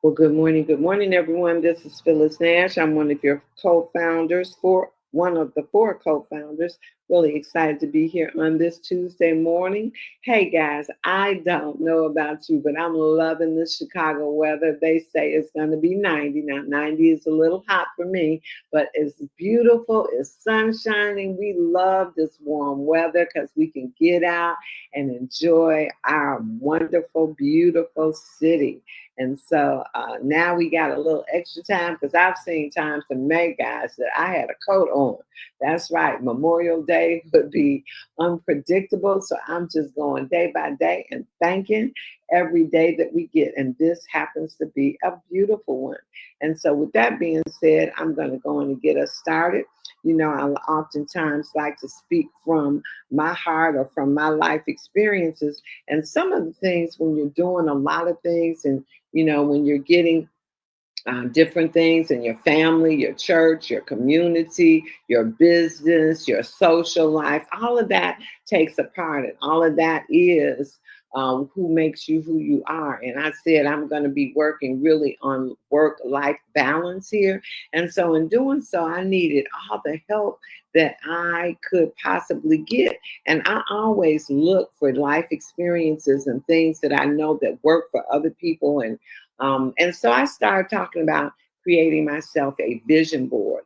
Well, good morning, everyone. This is Phyllis Nash. I'm one of your co-founders, for one of the four co-founders. Really excited to be here on this Tuesday morning. Hey guys, I don't know about you, but I'm loving this Chicago weather. They say it's going to be 90. Now, 90 is a little hot for me, but it's beautiful. It's sun shining. We love this warm weather because we can get out and enjoy our wonderful, beautiful city. And so now we got a little extra time because I've seen times in May, guys, that I had a coat on. That's right. Memorial Day would be unpredictable. So I'm just going day by day and thanking every day that we get. And this happens to be a beautiful one. And so, with that being said, I'm going to go on and get us started. You know, I oftentimes like to speak from my heart or from my life experiences. And some of the things when you're doing a lot of things and when you're getting different things in your family, your church, your community, your business, your social life, all of that takes a part, and all of that is who makes you who you are. And I said I'm going to be working really on work-life balance here. And so in doing so, I needed all the help that I could possibly get. And I always look for life experiences and things that I know that work for other people. And so I started talking about creating myself a vision board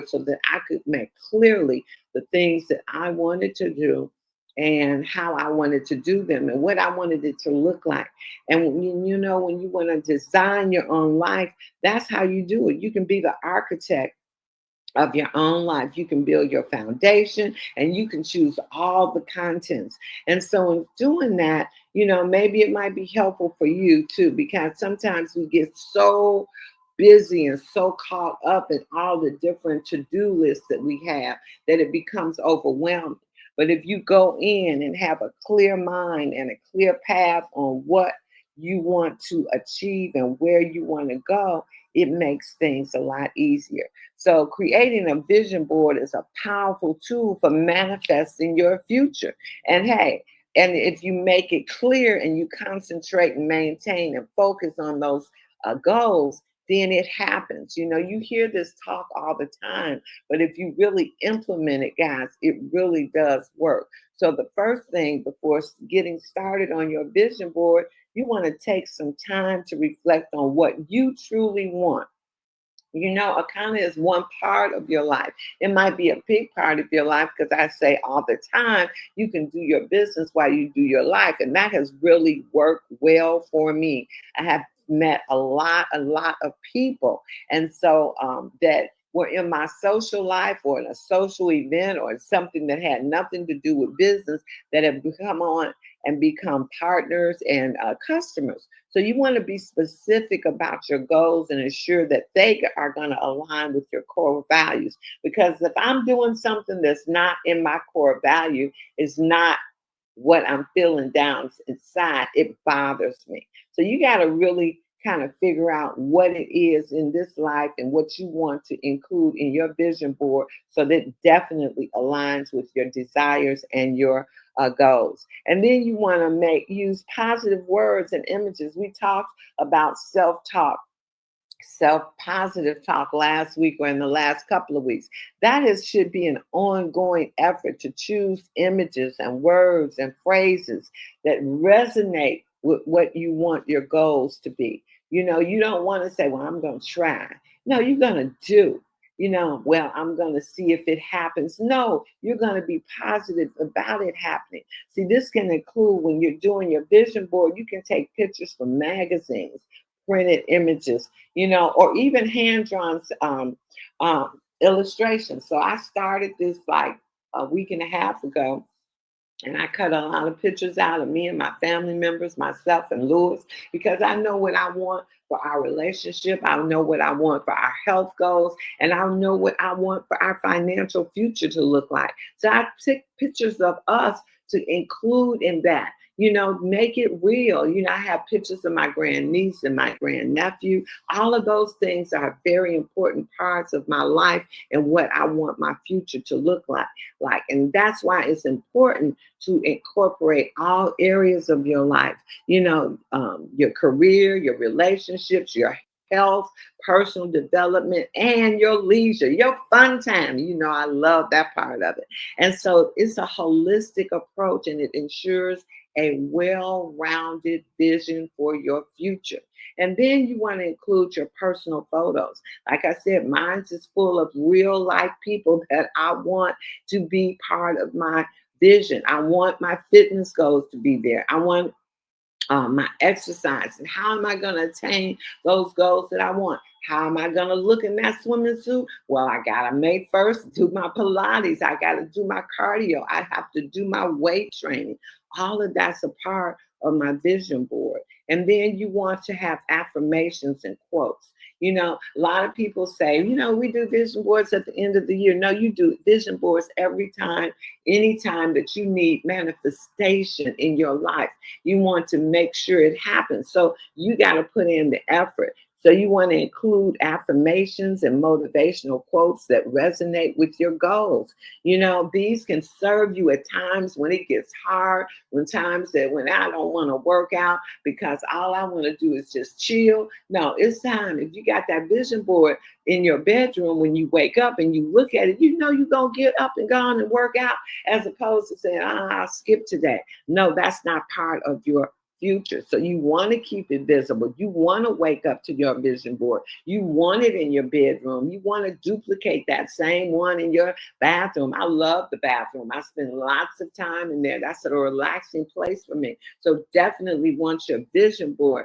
so that I could make clearly the things that I wanted to do and how I wanted to do them and what I wanted it to look like. And when you want to design your own life, that's how you do it. You can be the architect of your own life. You can build your foundation and you can choose all the contents. And so in doing that, maybe it might be helpful for you too, because sometimes we get so busy and so caught up in all the different to-do lists that we have that it becomes overwhelming. But if you go in and have a clear mind and a clear path on what you want to achieve and where you want to go, it makes things a lot easier. So creating a vision board is a powerful tool for manifesting your future. And hey, and if you make it clear and you concentrate and maintain and focus on those goals, then it happens. You hear this talk all the time, but if you really implement it, guys, it really does work. So the first thing before getting started on your vision board, you want to take some time to reflect on what you truly want. Account is one part of your life. It might be a big part of your life because I say all the time, you can do your business while you do your life. And that has really worked well for me. I have met a lot of people. And so that were in my social life or in a social event or something that had nothing to do with business that have come on and become partners and customers. So you want to be specific about your goals and ensure that they are going to align with your core values. Because if I'm doing something that's not in my core value, is not what I'm feeling down inside, it bothers me. So you got to really kind of figure out what it is in this life and what you want to include in your vision board so that definitely aligns with your desires and your goals. And then you want to use positive words and images. We talked about self-talk, self-positive talk last week or in the last couple of weeks. Should be an ongoing effort to choose images and words and phrases that resonate with what you want your goals to be. You don't want to say, well, I'm going to try. No, you're going to do. Well, I'm going to see if it happens. No, you're going to be positive about it happening. See, this can include when you're doing your vision board, you can take pictures from magazines, printed images, or even hand-drawn illustrations. So I started this like a week and a half ago. And I cut a lot of pictures out of me and my family members, myself and Lewis, because I know what I want for our relationship. I know what I want for our health goals. And I know what I want for our financial future to look like. So I took pictures of us to include in that. Make it real. I have pictures of my grandniece and my grandnephew. All of those things are very important parts of my life and what I want my future to look like. And that's why it's important to incorporate all areas of your life, your career, your relationships, your health, personal development, and your leisure, your fun time. I love that part of it. And so it's a holistic approach, and it ensures a well-rounded vision for your future. And then you want to include your personal photos. Like I said, mine is full of real life people that I want to be part of my vision. I want my fitness goals to be there. I want my exercise, and how am I going to attain those goals that I want? How am I going to look in that swimming suit? Well, I got to make first do my Pilates. I got to do my cardio. I have to do my weight training. All of that's a part of my vision board. And then you want to have affirmations and quotes. A lot of people say, we do vision boards at the end of the year. No, you do vision boards every time, anytime that you need manifestation in your life. You want to make sure it happens. So you got to put in the effort. So you want to include affirmations and motivational quotes that resonate with your goals. These can serve you at times when it gets hard, when I don't want to work out because all I want to do is just chill. No, it's time. If you got that vision board in your bedroom, when you wake up and you look at it, you're going to get up and go on and work out, as opposed to saying, I'll skip today. No, that's not part of your future. So you want to keep it visible. You want to wake up to your vision board. You want it in your bedroom. You want to duplicate that same one in your bathroom. I love the bathroom. I spend lots of time in there. That's a relaxing place for me. So definitely want your vision board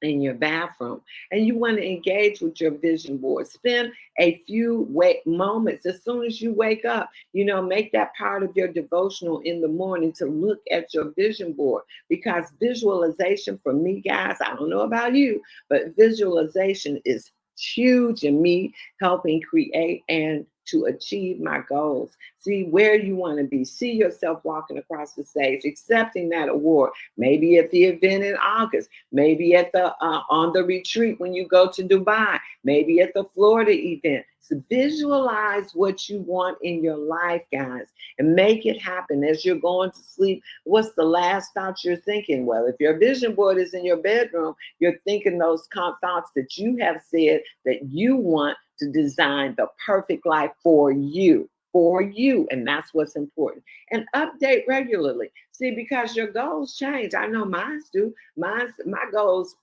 in your bathroom, and you want to engage with your vision board. Spend a few moments as soon as you wake up, make that part of your devotional in the morning to look at your vision board, because visualization for me, guys, I don't know about you, but visualization is huge in me helping create and to achieve my goals. See where you want to be. See yourself walking across the stage, accepting that award. Maybe at the event in August. Maybe at the on the retreat when you go to Dubai. Maybe at the Florida event. So visualize what you want in your life, guys, and make it happen as you're going to sleep. What's the last thought you're thinking? Well, if your vision board is in your bedroom, you're thinking those thoughts that you have said that you want to design the perfect life for you. And that's what's important. And update regularly. See, because your goals change. I know mine do. My goals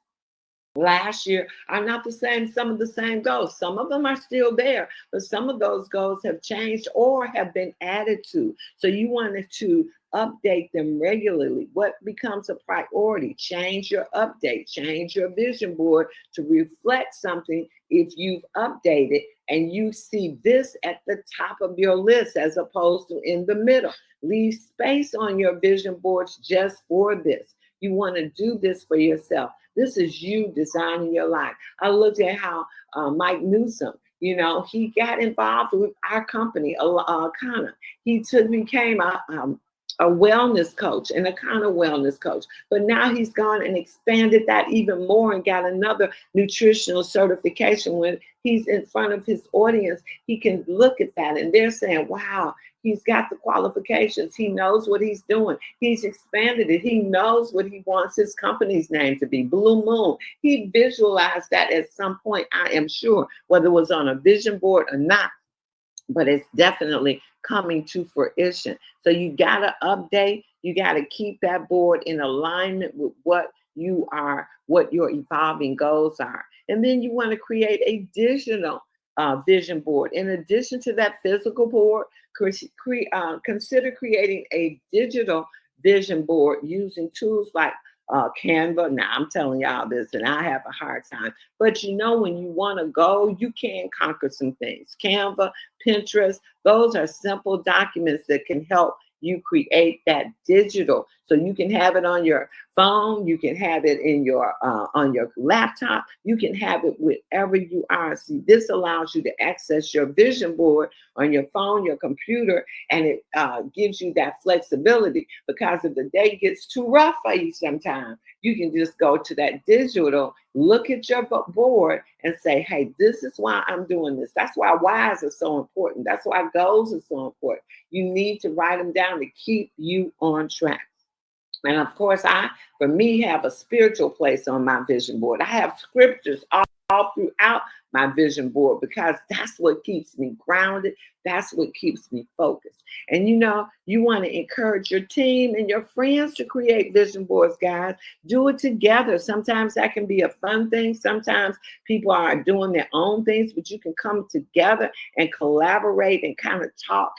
last year are not the same. Some of the same goals. Some of them are still there, but some of those goals have changed or have been added to. So you wanted to update them regularly. What becomes a priority? Change your update, change your vision board to reflect something if you've updated and you see this at the top of your list as opposed to in the middle. Leave space on your vision boards just for this. You want to do this for yourself. This is you designing your life. I looked at how Mike Newsom, he got involved with our company, Akana. He became a wellness coach, and a kind of wellness coach. But now he's gone and expanded that even more and got another nutritional certification. When he's in front of his audience, he can look at that and they're saying, wow, he's got the qualifications. He knows what he's doing. He's expanded it. He knows what he wants his company's name to be, Blue Moon. He visualized that at some point, I am sure, whether it was on a vision board or not, but it's definitely coming to fruition. So you got to update. You got to keep that board in alignment with what you are, what your evolving goals are. And then you want to create a digital vision board. In addition to that physical board, consider creating a digital vision board using tools like Canva. Now I'm telling y'all this and I have a hard time, but when you want to go, you can conquer some things. Canva, Pinterest, those are simple documents that can help you create that digital So you can have it on your phone, you can have it in your on your laptop, you can have it wherever you are. See, this allows you to access your vision board on your phone, your computer, and it gives you that flexibility, because if the day gets too rough for you sometimes, you can just go to that digital, look at your board and say, hey, this is why I'm doing this. That's why whys are so important. That's why goals are so important. You need to write them down to keep you on track. And of course, for me, have a spiritual place on my vision board. I have scriptures all throughout my vision board, because that's what keeps me grounded. That's what keeps me focused. And you want to encourage your team and your friends to create vision boards, guys. Do it together. Sometimes that can be a fun thing. Sometimes people are doing their own things, but you can come together and collaborate and kind of talk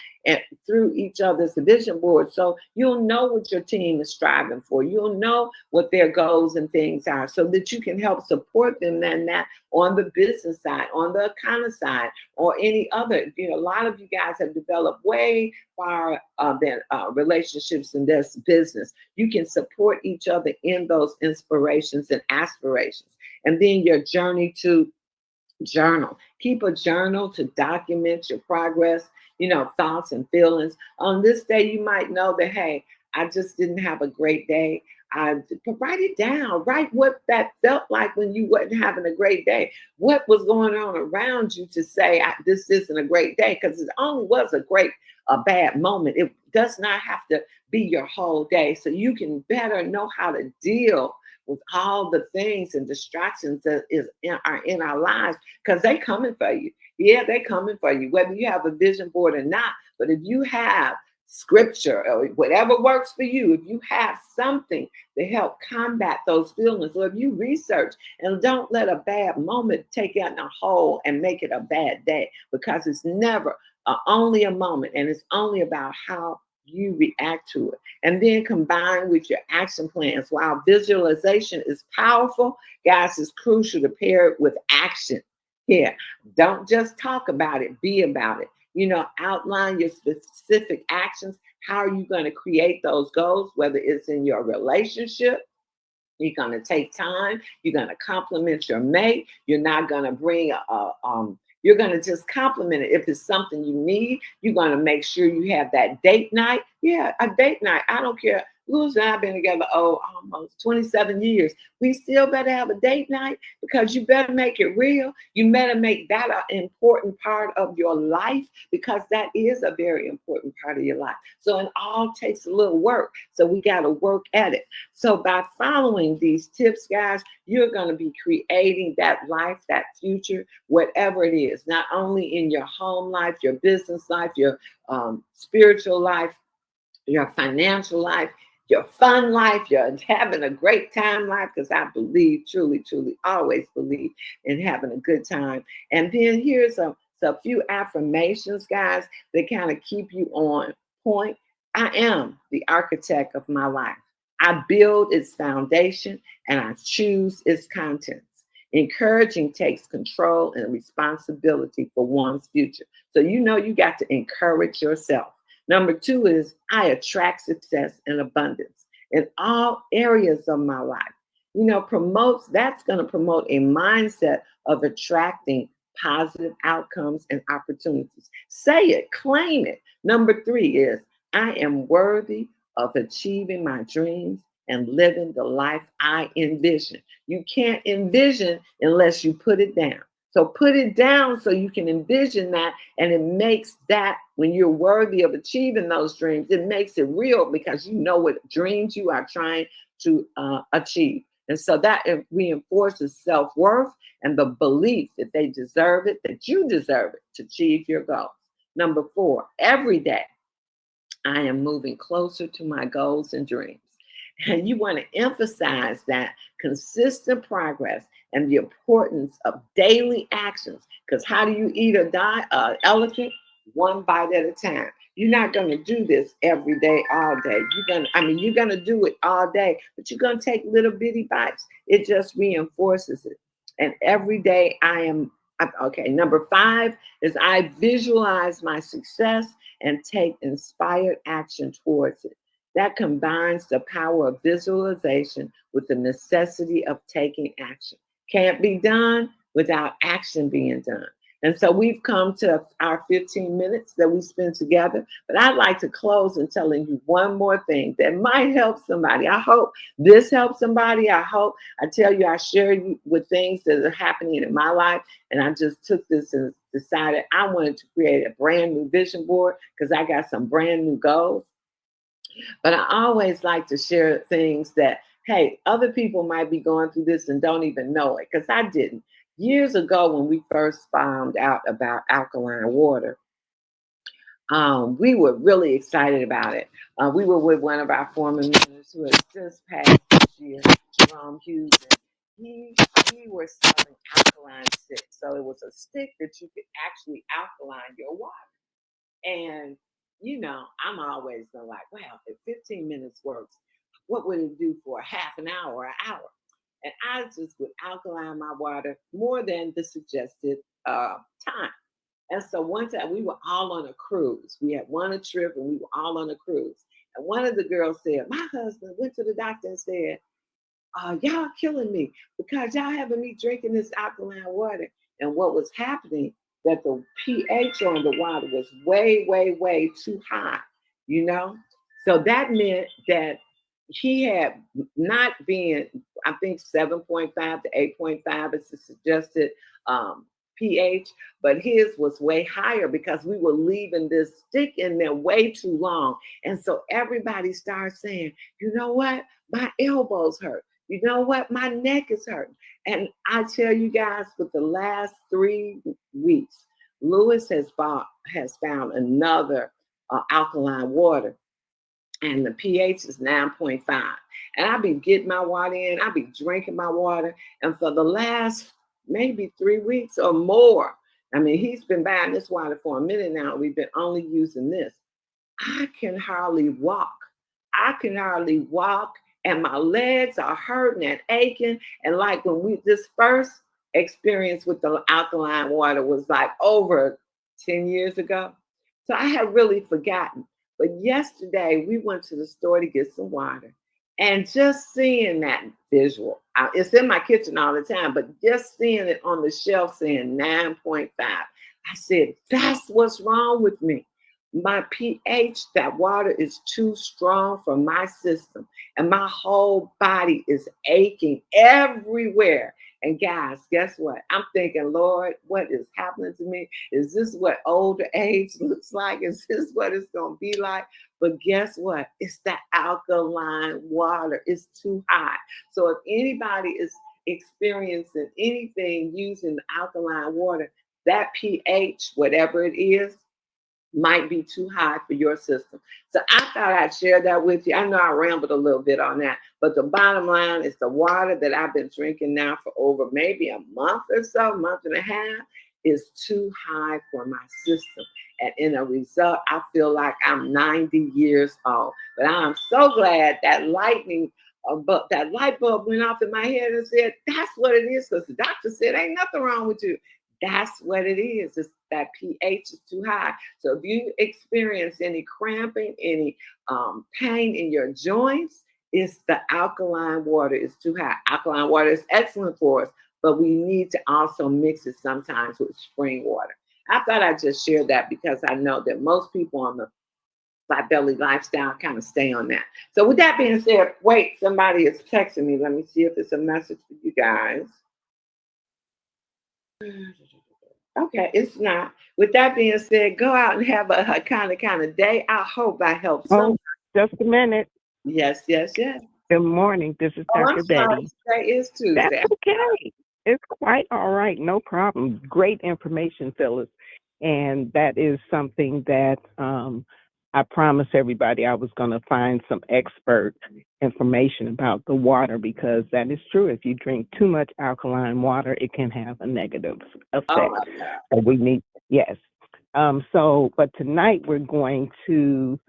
through each other's vision board. So you'll know what your team is striving for. You'll know what their goals and things are, so that you can help support them in that on the business side, on the accounting side, or any other. A lot of you guys have developed way far than relationships in this business. You can support each other in those inspirations and aspirations. And then your journey to journal. Keep a journal to document your progress, thoughts and feelings. On this day, you might know that, hey, I just didn't have a great day. Write it down. Write what that felt like when you wasn't having a great day. What was going on around you to say, this isn't a great day? Because it only was a bad moment. It does not have to be your whole day. So you can better know how to deal with all the things and distractions that are in our lives, because they coming for you. Yeah, they coming for you, whether you have a vision board or not. But if you have scripture or whatever works for you, if you have something to help combat those feelings, or if you research, and don't let a bad moment take out a whole and make it a bad day, because it's never only a moment, and it's only about how you react to it. And then combine with your action plans. While visualization is powerful, guys, it's crucial to pair it with action. Here, don't just talk about it, be about it. Outline your specific actions. How are you going to create those goals? Whether it's in your relationship, you're going to take time. You're going to compliment your mate. You're not going to bring you're going to just compliment it. If it's something you need, you're going to make sure you have that date night. Yeah, a date night. I don't care. Louis and I have been together, almost 27 years. We still better have a date night, because you better make it real. You better make that an important part of your life, because that is a very important part of your life. So it all takes a little work. So we got to work at it. So by following these tips, guys, you're going to be creating that life, that future, whatever it is, not only in your home life, your business life, your spiritual life, your financial life, your fun life, you're having a great time life, because I believe, truly, always believe in having a good time. And then here's a few affirmations, guys, that kind of keep you on point. I am the architect of my life. I build its foundation and I choose its contents. Encouraging takes control and responsibility for one's future. So you got to encourage yourself. Number 2 is I attract success and abundance in all areas of my life. That's going to promote a mindset of attracting positive outcomes and opportunities. Say it, claim it. Number 3 is I am worthy of achieving my dreams and living the life I envision. You can't envision unless you put it down. So put it down so you can envision that, and it makes that, when you're worthy of achieving those dreams, it makes it real, because you know what dreams you are trying to achieve. And so that reinforces self-worth and the belief that they deserve it, that you deserve it to achieve your goals. Number 4, every day I am moving closer to my goals and dreams. And you want to emphasize that consistent progress and the importance of daily actions. Because how do you eat an elephant? One bite at a time. You're not going to do this every day, all day. You're going to do it all day, but you're going to take little bitty bites. It just reinforces it. And every day number 5 is I visualize my success and take inspired action towards it. that combines the power of visualization with the necessity of taking action. Can't be done without action being done. And so we've come to our 15 minutes that we spend together. But I'd like to close in telling you one more thing that might help somebody. I hope this helps somebody. I hope I tell you I share you with things that are happening in my life. And I just took this and decided I wanted to create a brand new vision board because I got some brand new goals. But I always like to share things that, hey, other people might be going through this and don't even know it, because I didn't. Years ago, when we first found out about alkaline water, we were really excited about it. We were with one of our former members who had just passed this year, Jerome Hughes, and he was selling alkaline sticks. So it was a stick that you could actually alkaline your water. And, I'm always like, well, if 15 minutes works, what would it do for a half an hour or an hour? And I just would alkaline my water more than the suggested time. And so one time we were all on a cruise. We had won a trip and we were all on a cruise. And one of the girls said, my husband went to the doctor and said, y'all killing me because y'all having me drinking this alkaline water. And what was happening, that the pH on the water was way, way, way too high, So that meant that he had not been, I think 7.5 to 8.5 is the suggested pH, but his was way higher because we were leaving this stick in there way too long. And so everybody started saying, you know what? My elbows hurt. You know what? My neck is hurting. And I tell you guys, for the last 3 weeks, Lewis has found another alkaline water, and the pH is 9.5. And I be getting my water in. I be drinking my water. And for the last maybe 3 weeks or more, I mean, he's been buying this water for a minute now. We've been only using this. I can hardly walk. And my legs are hurting and aching. And like when this first experience with the alkaline water was like over 10 years ago. So I had really forgotten. But yesterday we went to the store to get some water. And just seeing that visual, it's in my kitchen all the time, but just seeing it on the shelf saying 9.5, I said, that's what's wrong with me. My pH, that water is too strong for my system, and my whole body is aching everywhere. And guys, guess what? I'm thinking, Lord, what is happening to me? Is this what older age looks like? Is this what it's going to be like? But guess what? It's the alkaline water. It's too high. So if anybody is experiencing anything using alkaline water, that pH, whatever it is, might be too high for your system. So I thought I'd share that with you. I know I rambled a little bit on that, but the bottom line is the water that I've been drinking now for over maybe a month or so, month and a half, is too high for my system. And in a result, I feel like I'm 90 years old. But I'm so glad that that light bulb went off in my head and said, that's what it is, because the doctor said, ain't nothing wrong with you. That's what it is. It's that pH is too high. So if you experience any cramping, any pain in your joints, it's the alkaline water is too high. Alkaline water is excellent for us, but we need to also mix it sometimes with spring water. I thought I'd just share that because I know that most people on the Flat Belly lifestyle kind of stay on that. So with that being said, wait, somebody is texting me. Let me see if it's a message for you guys. Okay, it's not. With that being said, go out and have a kind of day. I hope I helped some. Just a minute. Yes. Good morning. This is Dr. Betty. Today is Tuesday. That's okay. It's quite all right. No problem. Great information, Phyllis. And that is something that I promised everybody I was going to find some expert information about the water, because that is true. If you drink too much alkaline water, it can have a negative effect. So we need, yes. But tonight we're going to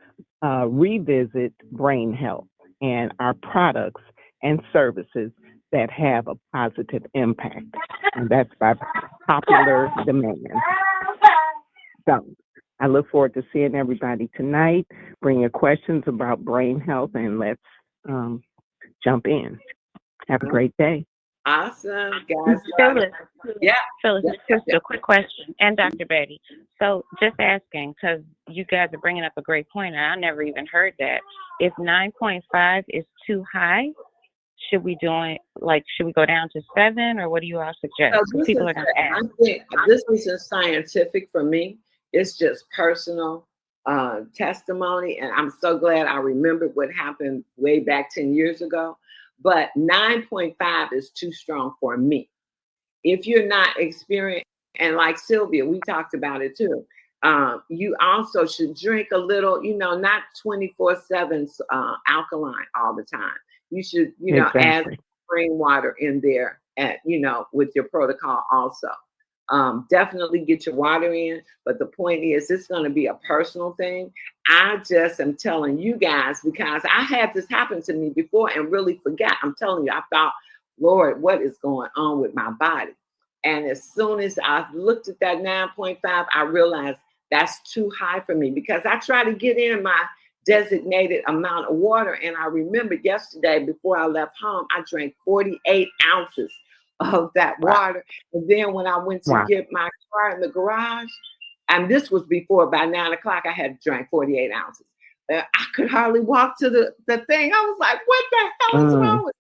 revisit brain health and our products and services that have a positive impact. And that's by popular demand. So I look forward to seeing everybody tonight. Bring your questions about brain health, and let's jump in. Have a great day. Awesome, guys. Phyllis, Yeah. Phyllis, Yeah, just a quick question, and Dr. Betty. So, just asking, because you guys are bringing up a great point, and I never even heard that. If 9.5 is too high, should we should we go down to 7, or what do you all suggest? So Because people are going to I ask. think this isn't scientific for me. It's just personal testimony, and I'm so glad I remembered what happened way back 10 years ago. But 9.5 is too strong for me. If you're not experienced, and like Sylvia, we talked about it too. You also should drink a little, not 24/7 alkaline all the time. You should, add Exactly. spring water in there with your protocol also. Definitely get your water in, but the point is it's going to be a personal thing. I just am telling you guys because I had this happen to me before and really forgot. I'm telling you, I thought, Lord, what is going on with my body? And as soon as I looked at that 9.5, I realized that's too high for me because I try to get in my designated amount of water. And I remember yesterday before I left home, I drank 48 ounces of that water. And then when I went to get my car in the garage, and this was before, by 9 o'clock, I had drank 48 ounces. I could hardly walk to the thing. I was like, what the hell is wrong with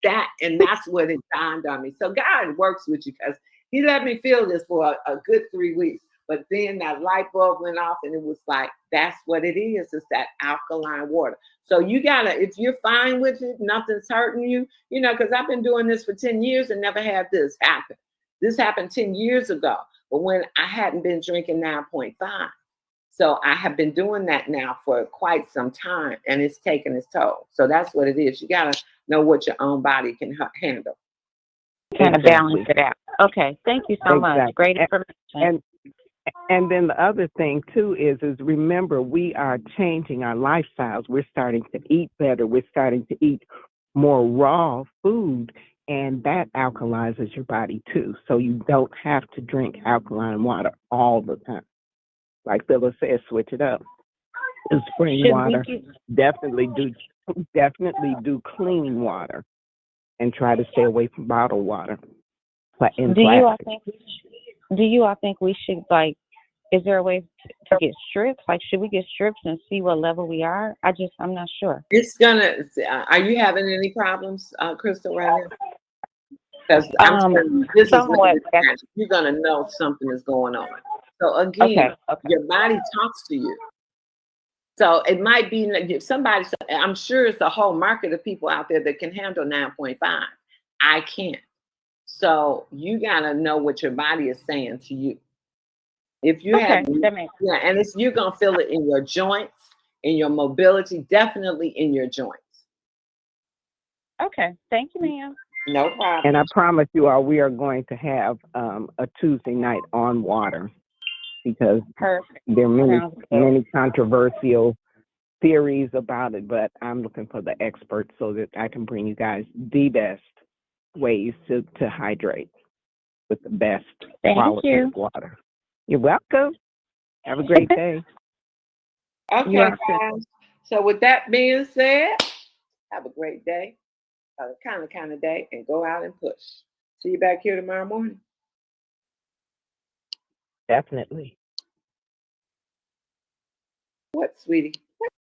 that? And that's what it dawned on me. So God works with you because he let me feel this for a good 3 weeks. But then that light bulb went off and it was like, that's what it is. It's that alkaline water. So you gotta, if you're fine with it, nothing's hurting you, because I've been doing this for 10 years and never had this happen. This happened 10 years ago, but when I hadn't been drinking 9.5. So I have been doing that now for quite some time and it's taken its toll. So that's what it is. You gotta know what your own body can handle. Kind of balance it out. Okay, thank you so much. Great information. And then the other thing too is remember, we are changing our lifestyles. We're starting to eat better. We're starting to eat more raw food, and that alkalizes your body too. So you don't have to drink alkaline water all the time. Like Phyllis says, switch it up. Do spring water. Definitely do clean water, and try to stay away from bottled water. Do you all think we should, is there a way to get strips? Should we get strips and see what level we are? I'm not sure. It's gonna, are you having any problems, Crystal, right now? Because you're gonna know something is going on. So again, your body talks to you. So it might be somebody, I'm sure it's a whole market of people out there that can handle 9.5. I can't. So you gotta know what your body is saying to you. If you have, and you're gonna feel it in your joints, in your mobility, definitely in your joints. Okay, thank you, ma'am. No problem. And I promise you all, we are going to have a Tuesday night on water because there are many controversial theories about it, but I'm looking for the experts so that I can bring you guys the best ways to hydrate with the best quality of water. You're welcome. Have a great day. Okay, guys. So with that being said, have a great day, a kind of day, and go out and push. See you back here tomorrow morning. Definitely. What, sweetie?